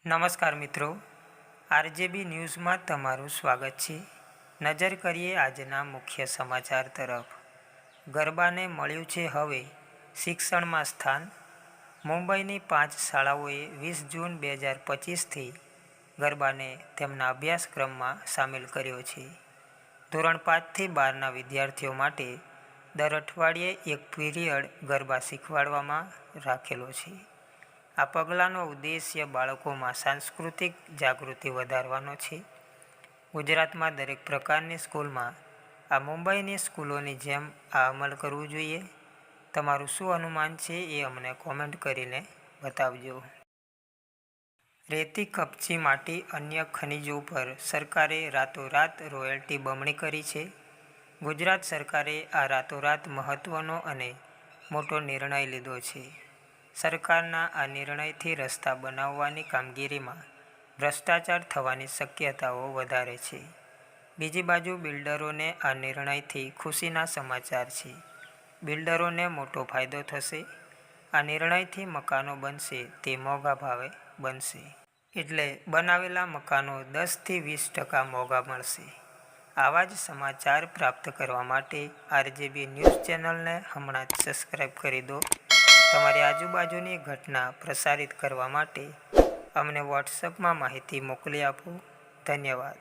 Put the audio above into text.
નમસ્કાર મિત્રો, આરજેબી ન્યૂઝમાં તમારું સ્વાગત છે। નજર કરીએ આજના મુખ્ય સમાચાર તરફ। ગરબાને મળ્યું છે હવે શિક્ષણમાં સ્થાન। મુંબઈની 5 શાળાઓએ 20 જૂન 2025થી ગરબાને તેમના અભ્યાસક્રમમાં સામેલ કર્યો છે। ધોરણ 5થી 12ના વિદ્યાર્થીઓ માટે દર અઠવાડિયે એક પીરિયડ ગરબા શીખવાડવામાં રાખેલો છે। આ પગલાંનો ઉદ્દેશ્ય બાળકોમાં સાંસ્કૃતિક જાગૃતિ વધારવાનો છે। ગુજરાતમાં દરેક પ્રકારની સ્કૂલમાં આ મુંબઈની સ્કૂલોની જેમ આ અમલ કરવું જોઈએ। તમારું શું અનુમાન છે એ અમને કોમેન્ટ કરીને બતાવજો। રેતી, કપચી, માટી, અન્ય ખનિજો પર સરકારે રાતોરાત રોયલ્ટી બમણી કરી છે। ગુજરાત સરકારે આ રાતોરાત મહત્વનો અને મોટો નિર્ણય લીધો છે। સરકારના આ નિર્ણયથી રસ્તા બનાવવાની કામગીરીમાં ભ્રષ્ટાચાર થવાની શક્યતાઓ વધારે છે। બીજી બાજુ બિલ્ડરોને આ નિર્ણયથી ખુશીના સમાચાર છે। બિલ્ડરોને મોટો ફાયદો થશે। આ નિર્ણયથી મકાનો બનશે તે મોંઘા ભાવે બનશે, એટલે બનાવેલા મકાનો 10થી 20% મોંઘા મળશે। આવા જ સમાચાર પ્રાપ્ત કરવા માટે આરજેબી ન્યૂઝ ચેનલને હમણાં જ સબસ્ક્રાઇબ કરી દો। તમારી આજુબાજુની ઘટના પ્રસારિત કરવા માટે અમને વોટ્સએપમાં માહિતી મોકલી આપો। ધન્યવાદ।